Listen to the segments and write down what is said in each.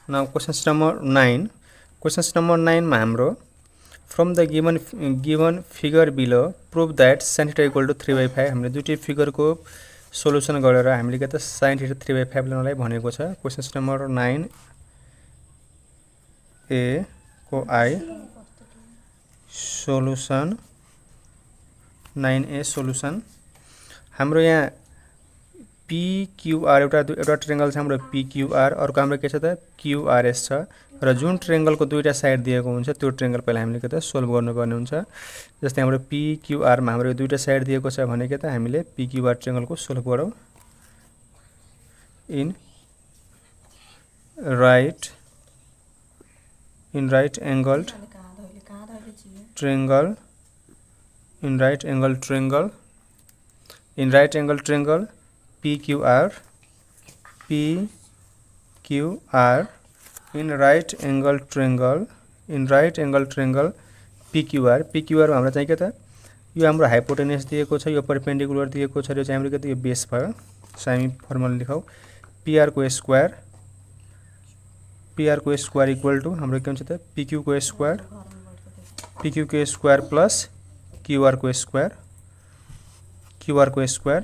Now question number 9. Questions number 9 मा हाम्रो from the given figure below prove that sin theta equal to 3/5 हामीले दुईटै फिगरको solution गरेर हामीले के त sin theta 3/5 ल्याउनलाई भनेको छ. क्वेश्चन नम्बर 9 ए को आई सोलुसन 9A सोलुसन हाम्रो यहाँ PQR एउटा ट्रायंगल छ हाम्रो PQR, अर्को हाम्रो के छ त QRS छ र जुन ट्रायंगलको दुईटा साइड दिएको हुन्छ त्यो ट्रायंगल पहिला हामीले के त सोल्भ गर्नुपर्ने हुन्छ. जस्तै हाम्रो PQR मा हाम्रो दुईटा साइड दिएको छ भने के त हामीले PQR ट्रायंगलको सोल्भ गरौँ. In right angled triangle in right angle triangle PQR in right angle triangle PQR मा हाम्रो चाहिँ के त यो हाम्रो हाइपोटेनस दिएको छ, यो परपेंडिकुलर दिएको छ, यो चाहिँ हाम्रो के त यो बेस भयो. सो हामी फर्मुला लेखौ PR को स्क्वायर इक्वल टू हाम्रो के हुन्छ त PQ को स्क्वायर प्लस QR को स्क्वायर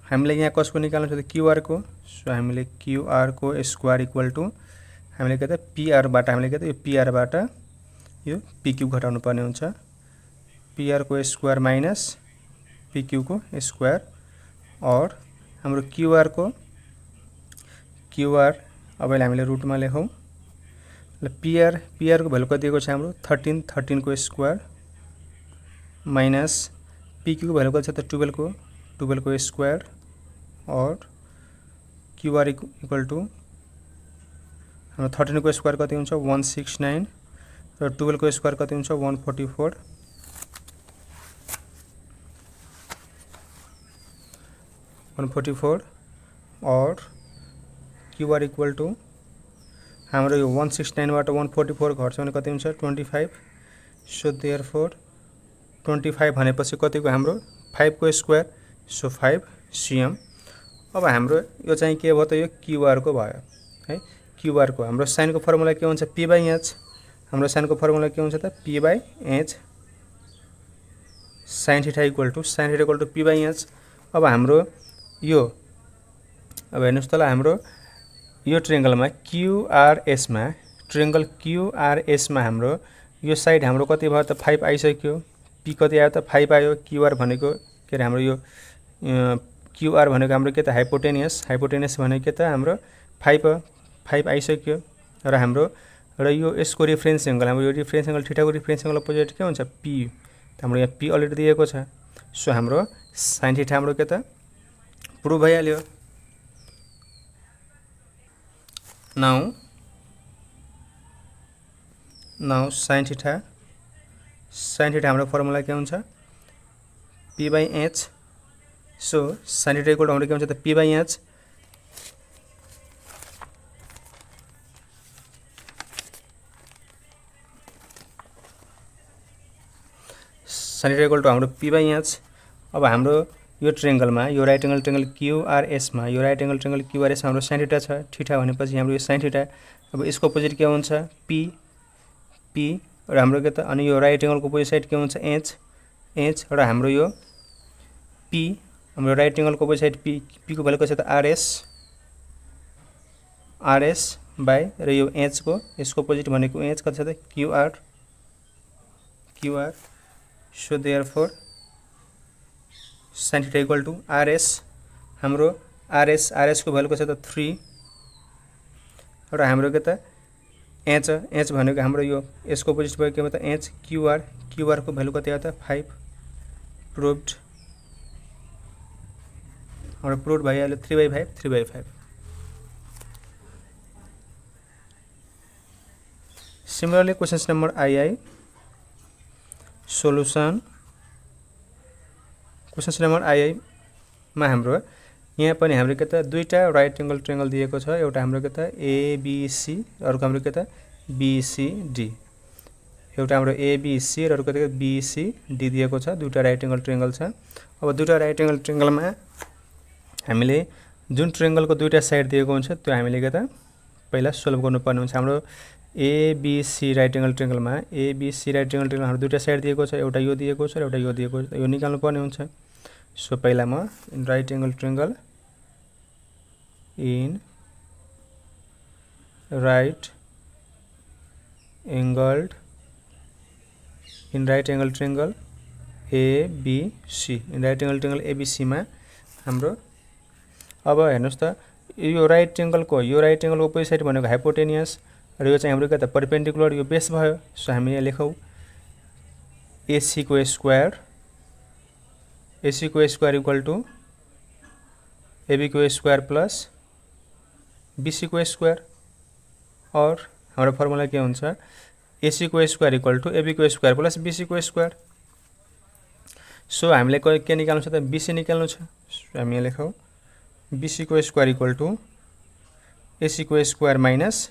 हामीले यहाँ कसको निकाल्नु छ त QR को. सो हामीले QR को स्क्वायर इक्वल टू हामीले के त PR बाट हामीले के त यो PR बाट यो PQ घटाउनु पर्ने हुन्छ. PR को स्क्वायर माइनस PQ को स्क्वायर और हाम्रो QR अब हामीले रुटमा लेखौं. PR को भ्यालु कति दिएको छ हाम्रो 13 को स्क्वायर माइनस PQ को भ्यालु कति छ त 12 को स्क्वायर और QR इक्वल टू हाम्रो 13 को स्क्वायर कति हुन्छ 169 र 12 को स्क्वायर कति हुन्छ 144 और QR इक्वल टू हाम्रो यो 169 बाट 144 घट्छ भने कति हुन्छ 25. सो देयरफोर 25 भनेपछि कतिको हाम्रो 5 को स्क्वायर सो 5 cm. अब हाम्रो यो चाहिँ के भयो त यो QR को भयो है. QR को हाम्रो sin को फर्मुला के हुन्छ p/h. हाम्रो sin को फर्मुला के हुन्छ त p/h sin theta equal two p/h. अब हाम्रो यो अब हेर्नुस् त ल हाम्रो यो ट्रायंगलमा QRS मा हाम्रो यो साइड हाम्रो कति भयो त 5 आइसक्यो. P कति आयो त 5 आयो. QR भनेको के रे हाम्रो यो QR भनेको हाम्रो के त हाइपोटेनस भनेको के त हाम्रो 5 आइसक्यो र हाम्रो र यो यसको रेफरेन्स एंगल हाम्रो यो रेफरेन्स एंगल थीटा को रेफरेन्स एंगल अपोजिट के हुन्छ P. त हाम्रो यहाँ P अलरेडी दिएको छ. सो हाम्रो sin थीटा हाम्रो के त प्रुभ भइहाल्यो. नाउ sin थीटा हाम्रो फर्मुला के हुन्छ p/h. So sin theta equal to हाम्रो के हुन्छ त p/h. sin theta equal to हाम्रो p/h. अब हाम्रो यो ट्रायंगलमा यो राइट एंगल ट्रायंगल QRS मा यो राइट एंगल ट्रायंगल QRS मा हाम्रो sin थीटा छ. थीटा भनेपछि हाम्रो यो sin थीटा अब यसको अपोजिट के हुन्छ p र हाम्रो के त अनि यो राइट एंगल को अपोजिट साइड के हुन्छ h र हाम्रो यो p हाम्रो राइट एंगल को अपोजिट साइड p को भ्यालु कति छ त RS बाइ र यो h को यसको अपोजिट भनेको h कति छ त QR. So therefore sin theta equal to RS हाम्रो RS को भ्यालु कति छ त 3 र हाम्रो के त h भनेको हाम्रो यो यसको अपोजिट भयो के भयो त h QR को भ्यालु कति आयो त 5. प्रुभड हाम्रो प्रुभ भइहाल्यो 3/5. Similarly question number II solution question number II मा हाम्रो यहाँ पनि हाम्रो के त दुईटा राइट एंगल ट्रायंगल दिएको छ. एउटा हाम्रो के त ABC अर्को हाम्रो के त BCD. एउटा हाम्रो ABC र अर्को के त BCD दिएको छ. दुईटा राइट एंगल ट्रायंगल छ. अब दुईटा राइट एंगल ट्रायंगलमा हामीले जुन ट्रायंगल को दुईटा साइड दिएको हुन्छ त्यो हामीले के त पहिला सोल्भ गर्नुपर्ने हुन्छ। हाम्रो एबिसी राइट एङ्गल ट्रायङ्गलमा एबिसी राइट एङ्गल ट्रायङ्गल हाम्रो दुईवटा साइड दिएको छ, एउटा यो दिएको छ र एउटा यो दिएको छ, यो निकाल्नु पर्ने हुन्छ। सो पहिला म right angle triangle in right angle triangle ABC in right angle triangle एबिसीमा हाम्रो अब हेर्नुहोस् त यो राइट एङ्गलको अपोजिट साइड भनेको हाइपोटेनियस र यो चाहिँ हाम्रो के त परपेन्डिकुलर, यो बेस भयो। सो हामी यहाँ लेखौँ एसीको स्क्वायर इक्वल टु एबीको स्क्वायर प्लस बीसीको स्क्वायर। और हाम्रो फर्मुला के हुन्छ एसीको स्क्वायर इक्वल टु एबीको स्क्वायर प्लस बीसीको स्क्वायर। सो हामीले के निकाल्नु छ त बीसी निकाल्नु छ। हामी यहाँ लेखौँ बीसीको स्क्वायर इक्वल टु एसीको स्क्वायर माइनस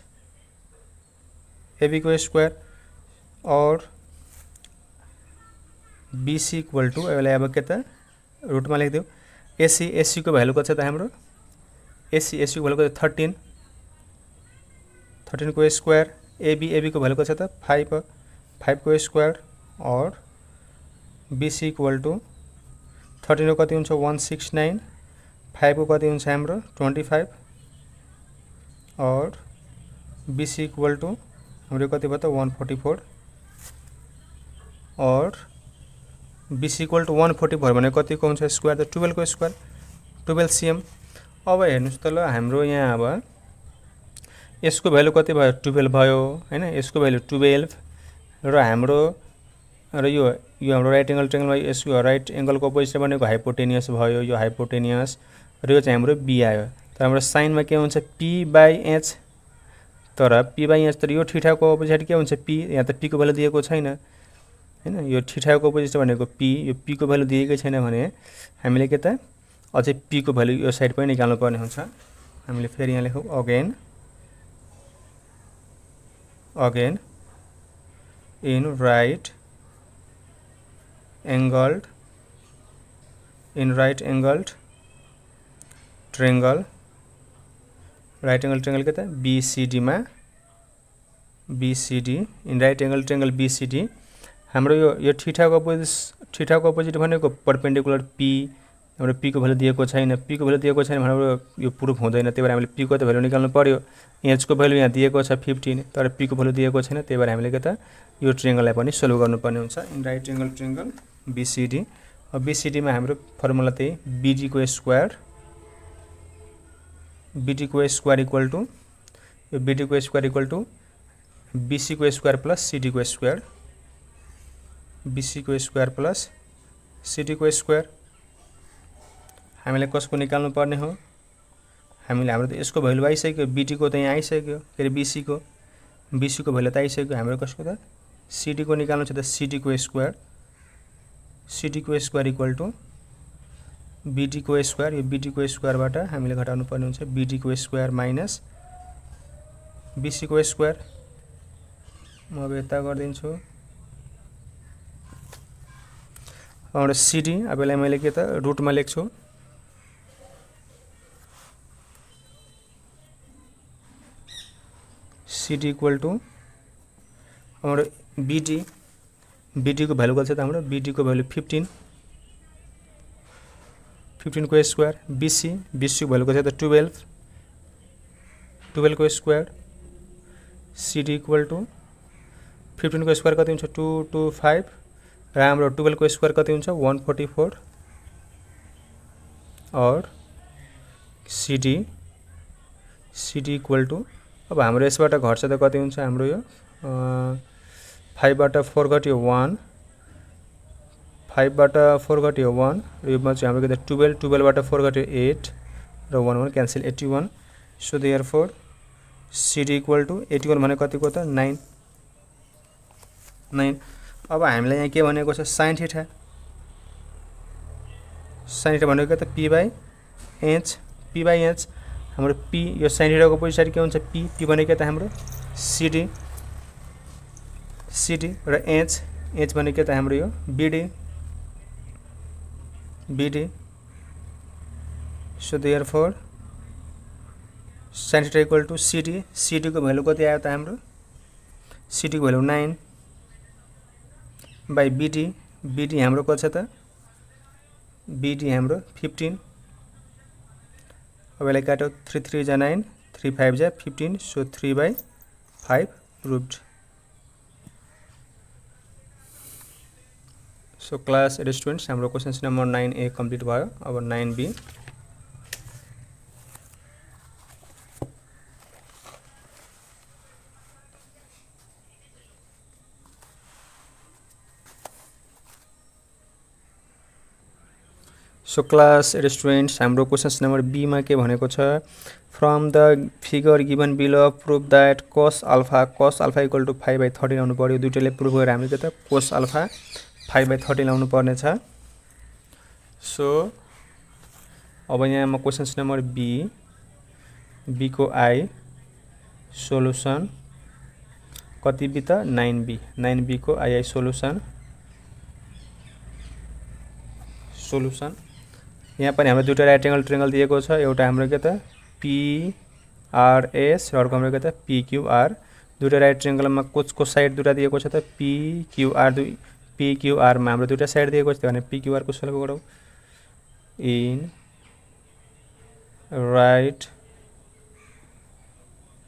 एबीको स्क्वायर और बीसी इक्वल टु यसलाई अब के त रुटमा लेखिदिउँ। एसी को भ्यालु कति छ त हाम्रो एसी को भ्यालु कति 13 को स्क्वायर। एबी को भ्यालु कति छ त 5 को स्क्वायर और बीसी इक्वल टु 13 को कति हुन्छ 169, 5 को कति हुन्छ हाम्रो 25 और बीसी इक्वल टु हाम्रो कति भयो त 144 और बीसी इक्वल टु 144 भने कतिको हुन्छ स्क्वायर त 12 को स्क्वायर 12 सीएम। अब हेर्नुहोस् त ल हाम्रो यहाँ अब यसको भ्यालु कति भयो 12 भयो हैन, यसको भ्यालु 12 र हाम्रो र यो हाम्रो राइट एङ्गल ट्रायङ्गलमा यसको राइट एङ्गलको अपोजिट भनेको हाइपोटेनियस भयो, यो हाइपोटेनियस र यो चाहिँ हाम्रो बी आयो। तर हाम्रो साइनमा के हुन्छ p/h, तर p/h तर यो थीटाको अपोजिट के हुन्छ p, यहाँ त p को भ्यालु दिएको छैन हैन, यो थीटाको अपोजिट भनेको p, यो p को भ्यालु दिएकै छैन भने हामीले के त अझै p को भ्यालु यो साइड पनि निकाल्नु पर्ने हुन्छ। हामीले फेरि यहाँ लेखौँ again in right angled triangle के त बीसीडीमा BCD in right angle triangle BCD हाम्रो यो थीटाको अपोजिट भनेको परपेन्डिकुलर p, हाम्रो p को भ्यालु दिएको छैन, p को भ्यालु दिएको छैन भने हाम्रो यो प्रुफ हुँदैन। त्यही भएर हामीले p को त भ्यालु निकाल्नु पर्यो। h को भ्यालु यहाँ दिएको छ 15 तर p को भ्यालु दिएको छैन, त्यही भएर हामीले के त यो ट्रायङ्गललाई पनि सोल्भ गर्नुपर्ने हुन्छ in right angle triangle BCD. अब बीसीडीमा हाम्रो फर्मुला त्यही बीडी को स्क्वायर इक्वल टु यो बीडी को स्क्वायर इक्वल टु बीसी को स्क्वायर प्लस सीडी को स्क्वायर, बीसी को स्क्वायर प्लस सीडी को स्क्वायर। हामीले कसको निकाल्नु पर्ने हो, हामीले हाम्रो त यसको भ्यालु आइसक्यो, बीडी को त यहाँ आइसक्यो, के अरे बीसी को भ्यालु त आइसक्यो, हाम्रो कसको त सीडी को निकाल्नु छ त सीडी को स्क्वायर इक्वल टु बीडी को स्क्वायर। यो बीडी को स्क्वायरबाट हामीले घटाउनु पर्ने हुन्छ बीडी को स्क्वायर माइनस बीसी को स्क्वायर। म अब यता गरिदिन्छु हाम्रो सीडी, अब यसलाई मैले के त रुटमा लेख्छु सीडी इक्वल टु हाम्रो बीडी को भ्यालु कति छ त हाम्रो बीडी को भ्यालु 15 को स्क्वायर, बीसी को भ्यालु कति छ त 12 को स्क्वायर, सीडी इक्वल टु 15 को स्क्वायर कति हुन्छ 225 र हाम्रो 12 को स्क्वायर कति हुन्छ 144 और सीडी इक्वल टु अब हाम्रो यसबाट घट्छ त कति हुन्छ हाम्रो यो 5 बाट 4 घट्यो 1, 5 बाट 4 घट्यो 1 र योमा चाहिँ हाम्रो के त 12 बाट 4 घट्यो 8 र 1 cancel 81। So therefore CD equal to 81 भने कतिको त 9। अब हामीलाई यहाँ के भनेको छ साइन थीटा भनेको के त p/h हाम्रो p yo sign थीटाको opposite side के हुन्छ p भनेको त हाम्रो सीडी र h भनेको त हाम्रो यो BD. So therefore sin theta equal to CD, सिडीको भ्यालु कति आयो त हाम्रो, सिडीको भ्यालु 9 बाई बिडी, बिडी हाम्रो कति छ त, बिडी हाम्रो 15। अब यसलाई काटो, 3 3 जा 9, 3 5 जा 15, सो 3/5 रुट। सो क्लास स्टुडेन्ट्स हाम्रो क्वेसन नम्बर 9A कम्प्लिट भयो। अब 9B। सो क्लास स्टुडेन्ट्स हाम्रो क्वेसन नम्बर बी मा के भनेको छ, from the figure given below prove that cos alpha equal to 5/13 आउनु पर्यो। दुईटैले प्रुभ गरेर हामीले के त cos अल्फा 5/13 लाउनु पर्ने छ। सो अब यहाँ म क्वेसन नम्बर बी को आई सोलुसन कति बी त 9B को आई सोलुसन यहाँ पनि हाम्रो दुईटा राइट एंगल ट्रायंगल दिएको छ, एउटा हाम्रो के त PRS र अर्को हाम्रो के त PQR। दुईटा राइट ट्रायंगलमा को साइड दुईटा दिएको छ त PQR मा हाम्रो दुईटा साइड दिएको छ, भने PQR को सल्भ गरौँ। In right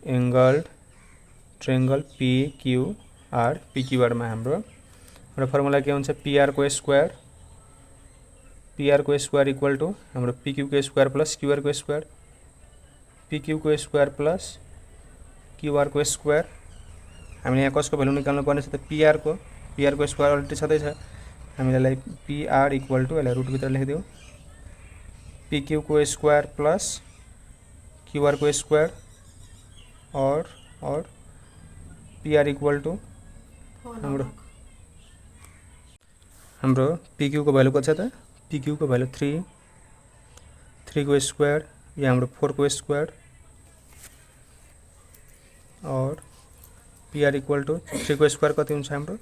angle triangle PQR मा हाम्रो फर्मुला के हुन्छ, PR को स्क्वायर इक्वल टू हाम्रो PQ को स्क्वायर प्लस QR को स्क्वायर, PQ को स्क्वायर प्लस QR को स्क्वायर। हामीले यहाँ कसको भ्यालु निकाल्नु पर्ने छ त PR को स्क्वायर अलरेडी छँदै छ, हामीले PR इक्वल टू यसलाई रुट भित्र लेखिदिउँ, PQ को स्क्वायर प्लस QR को स्क्वायर और PR इक्वल टू हाम्रो PQ को भ्यालु कति छ त, PQ को भ्यालु 3 को स्क्वायर, या हाम्रो 4 को स्क्वायर और PR इक्वल टू 3 को स्क्वायर कति हुन्छ हाम्रो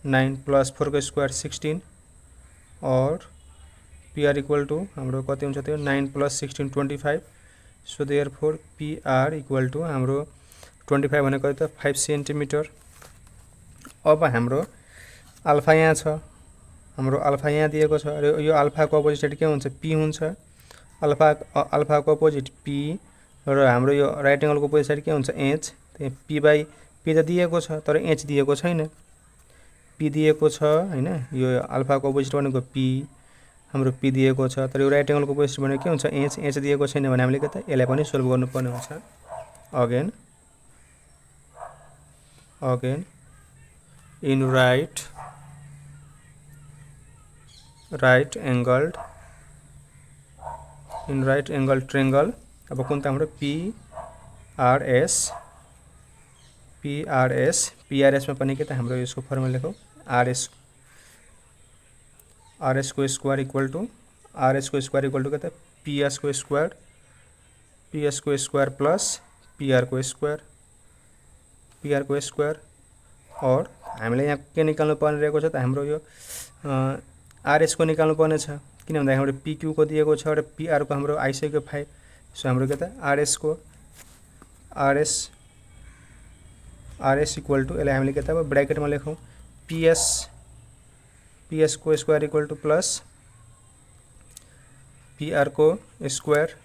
9 प्लस 4 को स्क्वायर 16 और PR इक्वल टू हाम्रो कति हुन्छ त्यो 9 plus 16 25। So therefore PR equal to हाम्रो 25 भनेको त 5 सेन्टिमिटर। अब हाम्रो अल्फा यहाँ छ, हाम्रो अल्फा यहाँ दिएको छ, र यो अल्फा को अपोजिट के हुन्छ P हुन्छ, अल्फा को अपोजिट P र हाम्रो यो राइट एंगल को अपोजिट साइड के हुन्छ H। P त दिएको छ तर H दिएको छैन, P दिएको छ हैन, यो अल्फा को अपोजिट भनेको P, हाम्रो P दिएको छ तर यो राइट एंगल को अपोजिट भनेको के हुन्छ H दिएको छैन भने हामीले के त यसलाई पनि सोल्भ गर्नुपर्ने हुन्छ। Again in right angle triangle. अब कुन त हाम्रो PRS मा पनि के त हाम्रो यसको फर्मुला लेखौँ, RS को स्क्वायर इक्वल टू के त PS को स्क्वायर प्लस PR को स्क्वायर और हामीले यहाँ के निकाल्नु पर्ने रहेको छ त हाम्रो यो RS को निकाल्नु पर्ने छ, किन भन्दा हाम्रो PQ को दिएको छ र PR को हाम्रो आइसक्यो 5। सो हाम्रो के त RS इक्वल टू यसलाई हामीले के त अब ब्रैकेटमा लेखौँ PS को square equal to plus PR को स्क्वायर,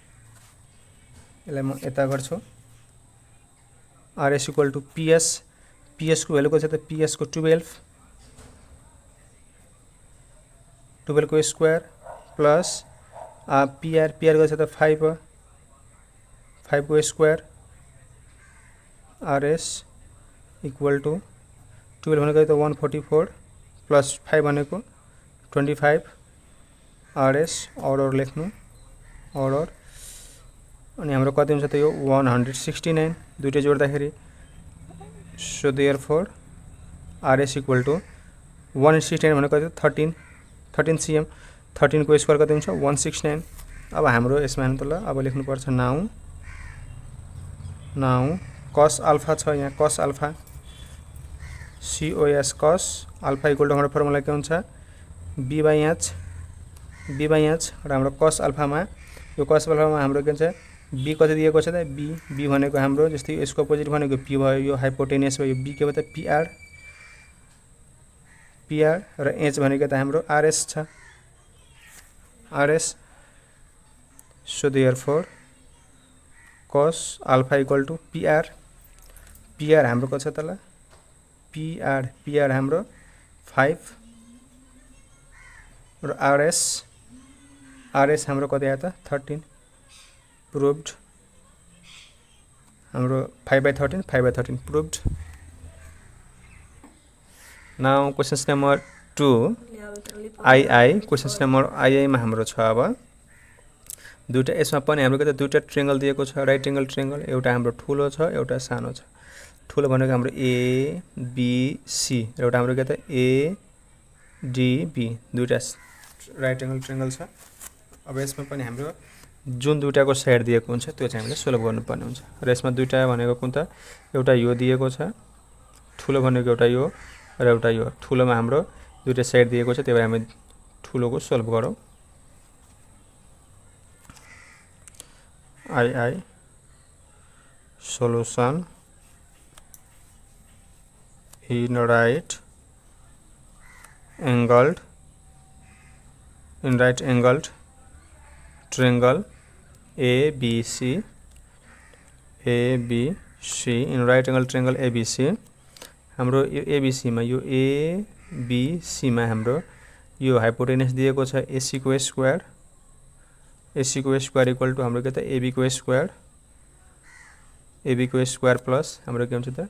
यसलाई म यता गर्छु, RS इक्वल टू PS को भ्यालु कति छ त PS को 12 को स्क्वायर प्लस PR कति छ त 5 को स्क्वायर, RS इक्वल टू 12 भनेको त 144 प्लस 5 भनेको 25, RS और लेख्नु और अनि हाम्रो कति हुन्छ त यो 169 दुईटै जोड्दाखेरि। So therefore RS equal to 169 भनेको कति 13 cm, 13 को स्क्वायर कति हुन्छ 169। अब हाम्रो यसमा हेर्नु त ल, अब लेख्नु पर्छ नाउ cos अल्फा छ, यहाँ cos alpha cos alpha equal to हाम्रो फर्मुला के हुन्छ B/H र हाम्रो cos अल्फामा हाम्रो के हुन्छ बी कति दिएको छ त बी भनेको हाम्रो जस्तै यसको अपोजिट भनेको पी भयो, यो हाइपोटेनियस भयो, बी के भयो त पीआर र एच भनेको त हाम्रो आरएस छ, RS. So therefore cos alpha equal to PR हाम्रो कति छ त ल पीआर हाम्रो 5 र आरएस हाम्रो कति आयो त 13 प्रुभड हाम्रो 5/13 प्रुभड। Now questions number 2 I questions number I मा हाम्रो छ अब दुईटा, यसमा पनि हाम्रो के त दुईटा ट्रायंगल दिएको छ, राइट एंगल ट्रायंगल, एउटा हाम्रो ठुलो छ एउटा सानो छ। ठुलो भनेको हाम्रो ए बी सी र एउटा हाम्रो के त ए डी बी, दुईटा राइट एंगल ट्रायंगल छ। अब यसमा पनि हाम्रो जुन दुईटाको साइड दिएको हुन्छ त्यो चाहिँ हामीले सोल्भ गर्नुपर्ने हुन्छ र यसमा दुईटा भनेको कुन त एउटा यो दिएको छ, ठुलो भनेको एउटा यो र एउटा यो। ठुलोमा हाम्रो दुईटा साइड दिएको छ, त्यही भएर हामी ठुलोको सोल्भ गरौँ। I solution in right angled triangle ABC in right angle triangle ABC हाम्रो यो ABC मा यो ABC मा हाम्रो यो हाइपोटेनस दिएको छ AC को स्क्वायर इक्वल टू हाम्रो के त AB को स्क्वायर प्लस हाम्रो के हुन्छ त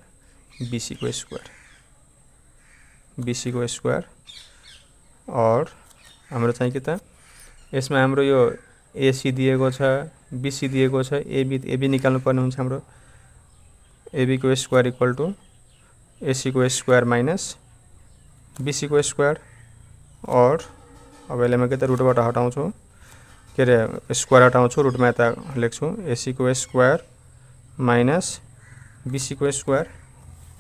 BC को स्क्वायर और हाम्रो चाहिँ के त यसमा हाम्रो यो AC दिएको छ, BC दिएको छ, AB निकाल्नु पर्ने हुन्छ हाम्रो AB को स्क्वायर इक्वल टू AC को स्क्वायर माइनस BC को स्क्वायर और अब यसलाई म के त रुटबाट हटाउँछु, के रे स्क्वायर हटाउँछु, रुटमा यता लेख्छु AC को स्क्वायर माइनस BC को स्क्वायर।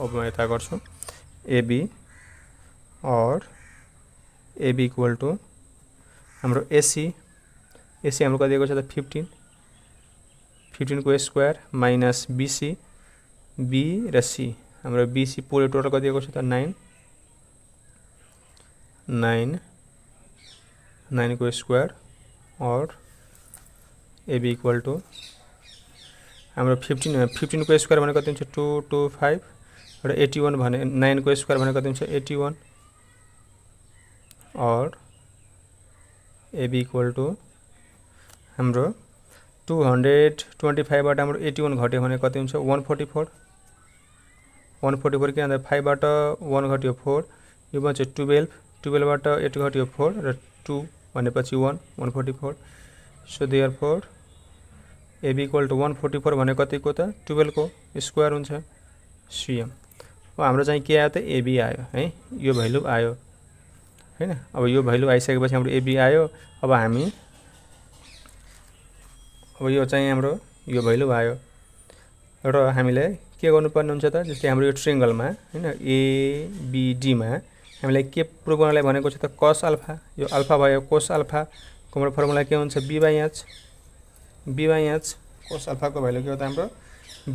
अब म यता गर्छु AB और AB इक्वल टू हाम्रो AC हाम्रो कति दिएको छ त 15 को स्क्वायर माइनस BC B र C हाम्रो BC पुरै टोटल कति दिएको छ त 9 को स्क्वायर और AB इक्वल टू हाम्रो 15 को स्क्वायर भनेको कति हुन्छ 225 र 81 भने 9 को स्क्वायर भनेको कति हुन्छ 81 और AB इक्वल टू हाम्रो 225 बाट हाम्रो 81 घट्यो भने कति हुन्छ 144 के भन्दा 5 बाट 1 घट्यो 4 यो बन्छ 12 बाट 8 घट्यो 4 र 2 भनेपछि 144। So therefore AB equal to 144 भने कतिको त 12 को स्क्वायर हुन्छ CM। अब हाम्रो चाहिँ के आयो त AB आयो है, यो भ्यालु आयो हैन। अब यो भ्यालु आइसकेपछि हाम्रो AB आयो। अब यो चाहिँ हाम्रो यो भ्यालु आयो र हामीले के गर्नुपर्ने हुन्छ त जस्तै हाम्रो यो ट्रायंगलमा हैन ABD मा हामीलाई के प्रुभ गर्नलाई भनेको छ त cos अल्फा, यो अल्फा भयो cos अल्फा को हाम्रो फर्मुला के हुन्छ b/h cos अल्फा को भ्यालु के हो त हाम्रो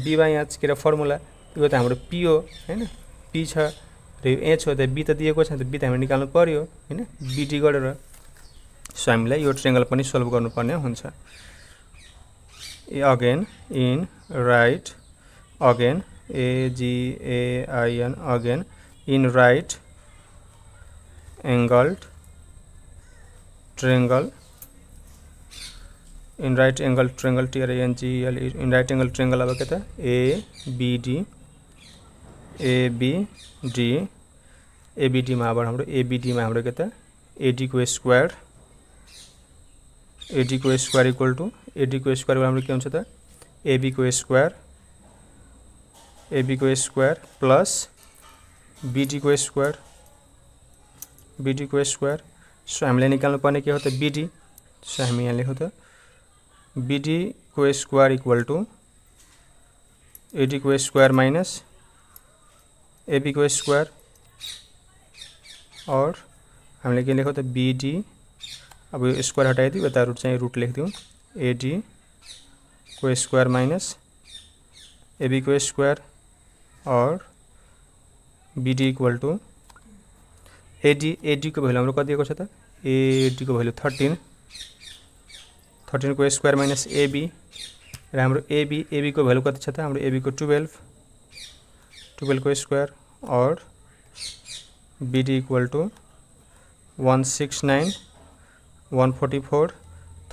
b/h के र फर्मुला यो त हाम्रो p हो हैन, p छ र यो h हो त b त दिएको छ त b त हामीले निकाल्नु पर्यो हैन bd गरेर। सो हामीलाई यो ट्रायंगल पनि सोल्भ गर्नुपर्ने हुन्छ। Again in right again AGAIN again in right angled triangle in right angle triangle TRANGLE in right angle triangle अब के त ABD मा अब हाम्रो ABD मा हाम्रो के त AD को स्क्वायर इक्वल टू AD को स्क्वायर हाम्रो के हुन्छ त AB को स्क्वायर प्लस BD को स्क्वायर। सो हामीले निकाल्नु पर्ने के हो त BD। सो हामी यहाँ लेखौँ त BD को स्क्वायर इक्वल टू AD को स्क्वायर माइनस AB को स्क्वायर और हामीले के लेखौँ त BD। अब यो स्क्वायर हटाइदियो यता रुट चाहिँ रुट लेखिदिउँ AD को स्क्वायर माइनस AB को स्क्वायर और BD इक्वल टू AD को भ्यालु हाम्रो कति दिएको छ त AD को भ्यालु 13 को स्क्वायर माइनस AB र हाम्रो AB को भ्यालु कति छ त हाम्रो AB को 12 को स्क्वायर और BD इक्वल टू 169 144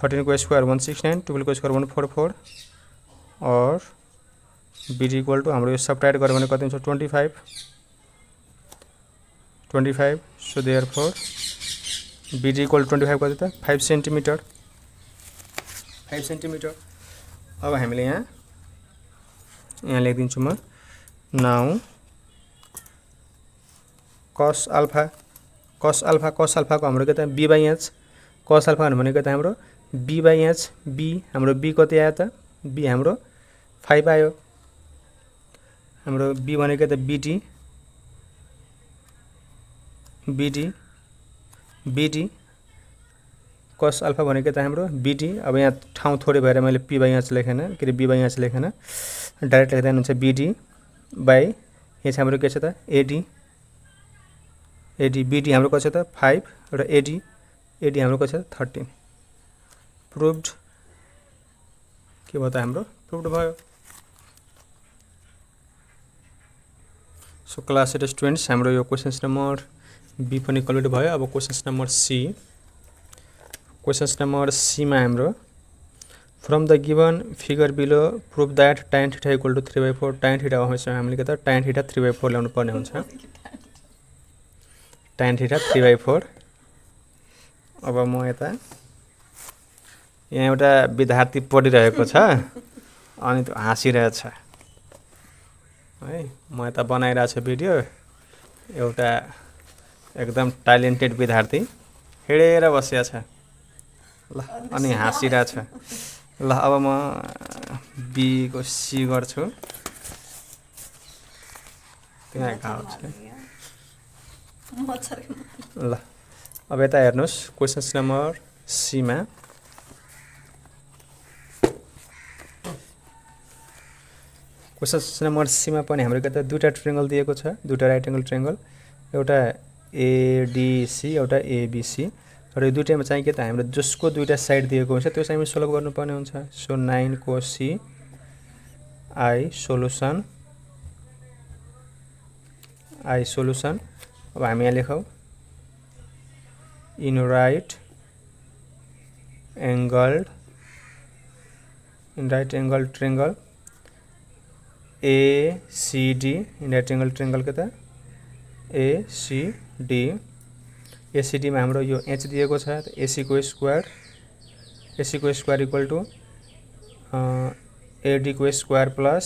13 को स्क्वायर 169 12 को स्क्वायर 144 और BD इक्वल टू हाम्रो यो सबट्र्याक्ट गर्यो भने कति हुन्छ 25 सो देयरफोर BD इक्वल 25 कति त 5 सेन्टिमिटर अब हामीले यहाँ लेखिदिन्छु म नाउ cos अल्फा को हाम्रो के त b/h cos अल्फा भनेको त हाम्रो b/h b हाम्रो b कति आयो त b हाम्रो 5 आयो हाम्रो b भनेको त BD cos अल्फा भनेको त हाम्रो BD अब यहाँ ठाउँ थोरै भएर मैले p/h लेखेन के रे b/h लेखेन डाइरेक्ट लेख्दा हुन्छ BD बाइ यहाँ चाहिँ हाम्रो के छ त AD BD हाम्रो कति छ त 5 र AD हाम्रो कति छ त 13 प्रुभड के भयो त हाम्रो प्रुभड भयो सो क्लास स्टुडेन्ट्स हाम्रो यो क्वेशन्स नम्बर बी पनि कम्प्लिट भयो अब क्वेशन्स नम्बर सी मा हाम्रो from the given figure below prove that tan theta equal to 3/4 tan theta आउँछ हामीले के त tan थीटा 3/4 ल्याउनु पर्ने हुन्छ tan थीटा 3/4 अब म यता यहाँ एउटा विद्यार्थी पढिरहेको छ अनि त्यो हाँसिरहेछ है म यता बनाइरहेको छु भिडियो एउटा एकदम ट्यालेन्टेड विद्यार्थी हिँडेर बसिया छ ल अनि हाँसिरहेछ ल अब म बी को सी गर्छु त्यहाँ घाउ छ ल अब यता हेर्नुस् क्वेशन्स नम्बर सी मा क्वेशन्स नम्बर सी मा पनि हाम्रो कता दुईटा ट्रायंगल दिएको छ दुईटा राइट एंगल ट्रायंगल एउटा ADC एउटा ABC र यो दुईटैमा चाहिँ के त हाम्रो जसको दुईटा साइड दिएको हुन्छ त्यो चाहिँ हामी सोल्भ गर्नुपर्ने हुन्छ सो 9 को C I सोलुसन अब हामी यहाँ लेखौं in right angle triangle ACD in right angle triangle के त ACD मा हाम्रो यो h दिएको छ AC को स्क्वायर इक्वल टू AD को स्क्वायर प्लस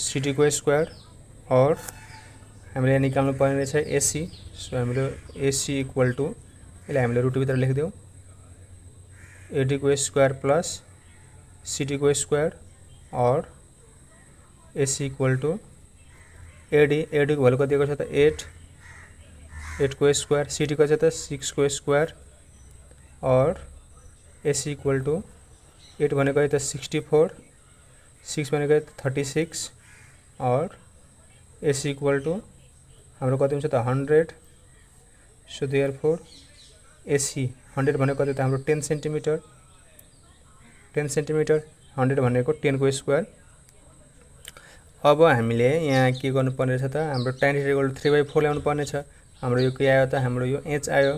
CD को स्क्वायर और हामीले यहाँ निकाल्नु पर्ने रहेछ AC सो हाम्रो AC इक्वल टू यसलाई हामीले रुट भित्र लेखिदेऊ AD को स्क्वायर प्लस CD को स्क्वायर और AC इक्वल टू AD को भ्यालु कति दिएको छ त 8 को स्क्वायर CD को चाहिँ त 6 को स्क्वायर और AC इक्वल टू 8 भनेको त 64 6 भनेको 36 और AC इक्वल टू हाम्रो कति हुन्छ त 100 सो देयरफोर AC 100 भनेको कति त हाम्रो 10 सेन्टिमिटर 100 भनेको 10 को स्क्वायर अब हामीले यहाँ के गर्नु पर्ने छ त हाम्रो tan थीटा इक्वल टू 3/4 ल्याउनु पर्ने छ हाम्रो यो के आयो त हाम्रो यो h आयो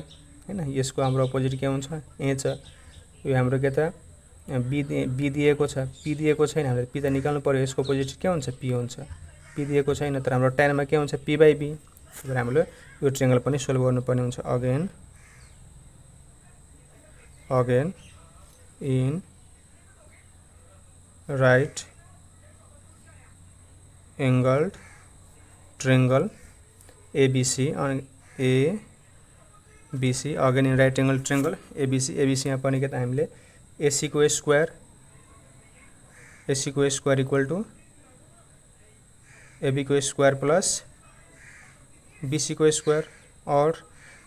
हैन यसको हाम्रो अपोजिट के हुन्छ h यो हाम्रो के त b दिएको छ p दिएको छैन हामीले p त निकाल्नु पर्यो यसको अपोजिट के हुन्छ p हुन्छ p दिएको छैन तर हाम्रो tan मा के हुन्छ p/b तर हामीले यो ट्रायंगल पनि सोल्भ गर्नु पर्ने हुन्छ again in right angle triangle ABC again in right angle triangle ABC मा पनि के त हामीले AC को स्क्वायर इक्वल टू AB को स्क्वायर प्लस BC को स्क्वायर और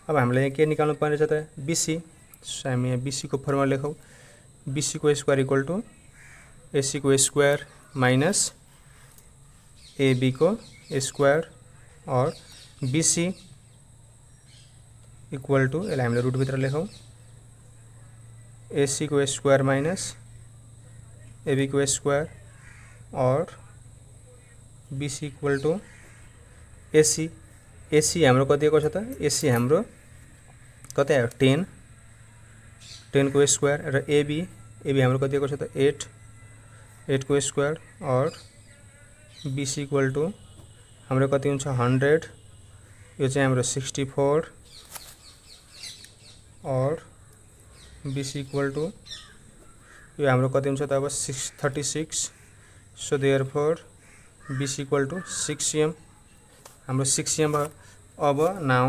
अब हामीले के निकाल्नु पर्ने छ त BC सो हामी यहाँ BC को फर्मुला लेखौं BC को स्क्वायर इक्वल टू एसी को स्क्वायर माइनस एबी को स्क्वायर और बीसी इक्वल टू यसलाई हामीले रुटभित्र लेखौँ एसी को स्क्वायर माइनस एबी को स्क्वायर और BC equal to AC AC हाम्रो कति दिएको छ त एसी हाम्रो कति आयो 10 को स्क्वायर र एबी हाम्रो कति दिएको छ त 8 को स्क्वायर और बीसी इक्वल टू हाम्रो कति हुन्छ 100 यो चाहिँ हाम्रो 64 और बीसी इक्वल टू यो हाम्रो कति हुन्छ त अब 636 so therefore BC equal to 6 m हाम्रो 6 m भयो अब नाउ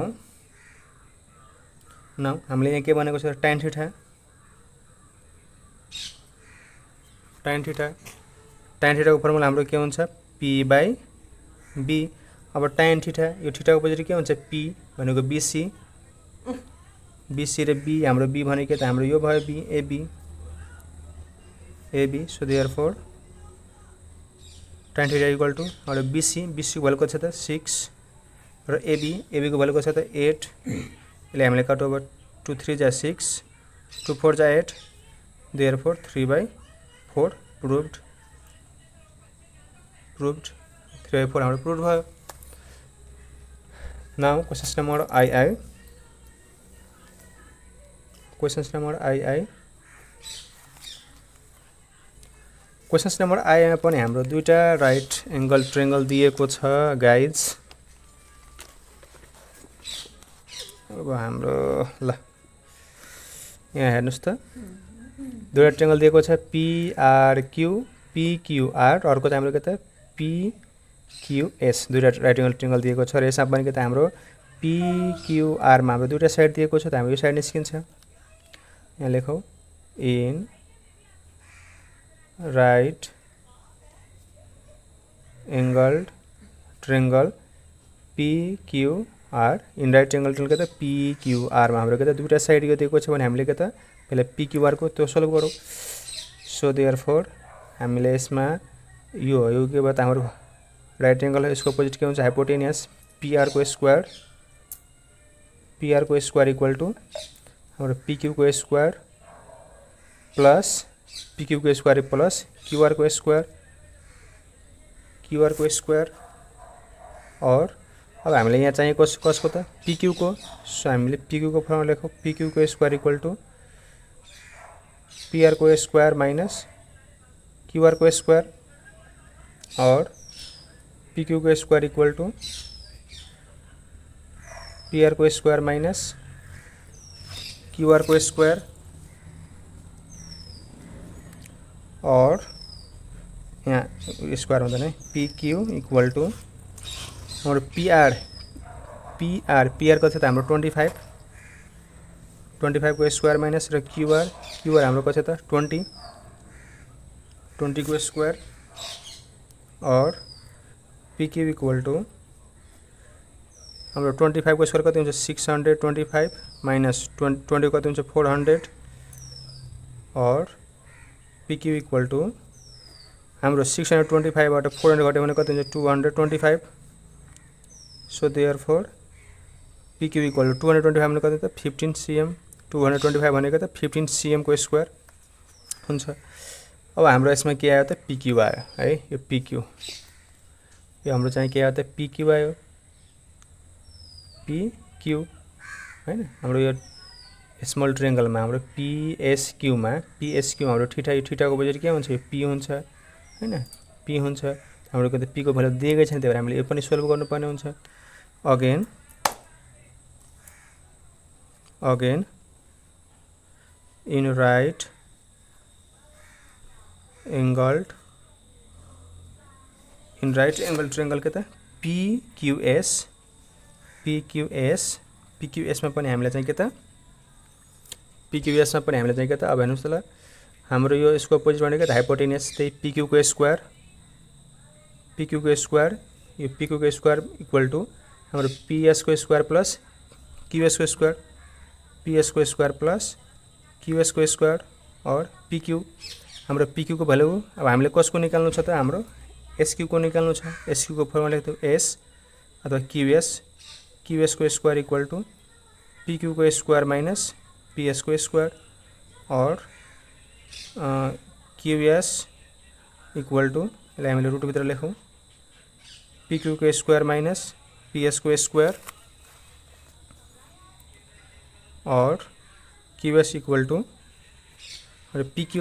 हामीले यहाँ के भनेको छ tan थीटा को फर्मुला हाम्रो के हुन्छ p/b अब tan थीटा यो थीटा को अपोजिट के हुन्छ p भनेको bc र b हाम्रो b भनेको त हाम्रो यो भयो b ab so therefore tan theta equal to और bc को भ्यालु कति छ त 6 र ab को भ्यालु कति छ त 8 यसले हामीले कट ओभर 2 3 जा 6 2 4 जा 8 देयरफोर 3/4 प्रुभड 3/4 हाम्रो प्रुभ भयो now question number I question number आईमा पनि हाम्रो दुईटा राइट एंगल ट्रायंगल दिएको छ गाइज अब हाम्रो ल यहाँ हेर्नुस् त दुईटा ट्रायंगल दिएको छ PQR अर्को चाहिँ हाम्रो के त PQS दुईटा राइट एंगल ट्रायंगल दिएको छ र यसमा पनि के त हाम्रो PQR मा हाम्रो दुईटा साइड दिएको छ त हाम्रो यो साइड निस्किन्छ यहाँ लेखौ in right angled triangle PQR in right angle triangle के त PQR मा हाम्रो के त दुईटा साइड यो दिएको छ भने हामीले के त पहिले PQR को त्यो सोल्भ गरौँ सो देयरफोर हामीले यसमा यो के भयो त हाम्रो राइट एंगल यसको अपोजिट के हुन्छ हाइपोटेनियस PR को स्क्वायर इक्वल टू हाम्रो PQ को स्क्वायर प्लस PQ को स्क्वायर प्लस QR को स्क्वायर और अब हामीले यहाँ चाहिए कसको त PQ को सो हामीले PQ को फर्मुला लेखौँ PQ को स्क्वायर इक्वल टू PR को स्क्वायर माइनस QR को स्क्वायर और PQ को स्क्वायर इक्वल टू PR को स्क्वायर माइनस QR को स्क्वायर और यहाँ स्क्वायर हुँदैन है PQ इक्वल टू और PR कति छ त हाम्रो 25 को स्क्वायर माइनस र QR हाम्रो कति छ त 20 को स्क्वायर और PQ इक्वल टू हाम्रो 25 को स्क्वायर कति हुन्छ 625 माइनस 20 कति हुन्छ 400 और PQ इक्वल टू हाम्रो 625 बाट 400 घट्यो भने कति हुन्छ 225 so therefore PQ equal to 225 भने कति त 15 cm 225 भनेको त 15 cm को स्क्वायर हुन्छ अब हाम्रो यसमा के आयो त PQ आयो है यो PQ यो हाम्रो चाहिँ के आयो त PQ आयो PQ हैन हाम्रो यो स्मल ट्रायंगल मा हाम्रो PSQ मा हाम्रो थीटा यो थीटा को बजेट के हुन्छ यो P हुन्छ हैन P हुन्छ हाम्रो के त P को भ्यालु दिएकै छैन त्यही भएर हामीले यो पनि सोल्भ गर्नुपर्ने हुन्छ again in right angle triangle के त PQS मा पनि हामीले चाहिँ के त PQS मा पनि हामीले चाहिँ के त अब हेर्नुस् त ल हाम्रो यो यसको अपोजिट भनेको त हाइपोटेनियस त्यही PQ को स्क्वायर यो PQ को स्क्वायर इक्वल टू हाम्रो PS को स्क्वायर प्लस QS को स्क्वायर PS को स्क्वायर प्लस QS को स्क्वायर और PQ हाम्रो PQ को भ्यालु अब हामीले कसको निकाल्नु छ त हाम्रो SQ को निकाल्नु छ SQ को फर्मुला लेख्दै S अथवा QS को स्क्वायर इक्वल टु PQ को स्क्वायर माइनस PS को स्क्वायर और QS इक्वल टु यसलाई हामीले रुट भित्र लेखौं PQ को स्क्वायर माइनस PS को स्क्वायर और QS इक्वल टु र PQ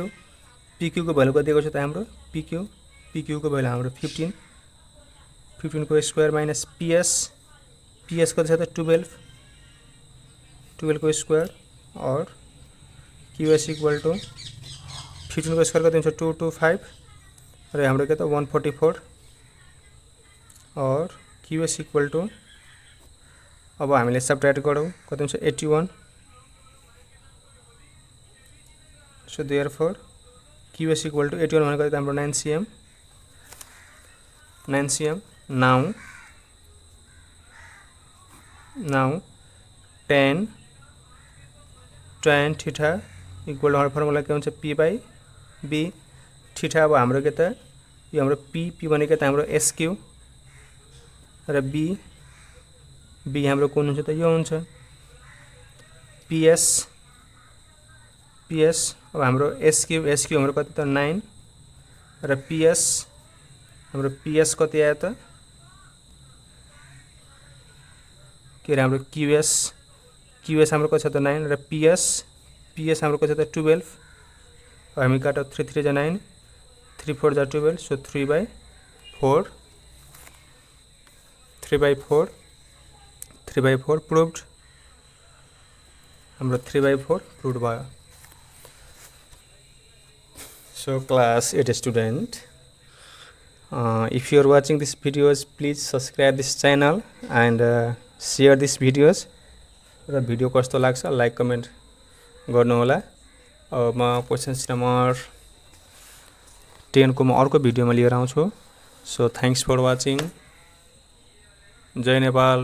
को भ्यालु कति दिएको छ त हाम्रो PQ को भ्यालु हाम्रो 15 को स्क्वायर माइनस PS कति छ त 12 को स्क्वायर और QS इक्वल टु 15 को स्क्वायर कति हुन्छ 225 र हाम्रो के त 144 और QS इक्वल टु अब हामीले सबट्र्याक्ट गरौँ कति हुन्छ 81 so therefore QS equal to 81 भनेको त हाम्रो 9 cm now tan theta equal to हाम्रो फर्मुला के हुन्छ P by B थीटा अब हाम्रो के त यो हाम्रो P भनेको त हाम्रो SQ र B हाम्रो कुन हुन्छ त यो हुन्छ PS अब हाम्रो SQ हाम्रो कति त 9 र हाम्रो PS कति आयो त के हाम्रो QS हाम्रो कति छ त 9 र PS हाम्रो कति छ त 12 अब हामी काटौ 3 3 जा 9 3 4 जा 12 so 3/4 proved हाम्रो 3/4 proved भयो so class 8 student if you are watching these videos please subscribe this channel and share these videos र भिडियो कस्तो लाग्छ लाइक कमेन्ट गर्नु होला अब म क्वेशन्स नम्बर 10 को म अर्को भिडियोमा लिएर आउँछु सो थ्यांक्स फर वाचिङ जय नेपाल।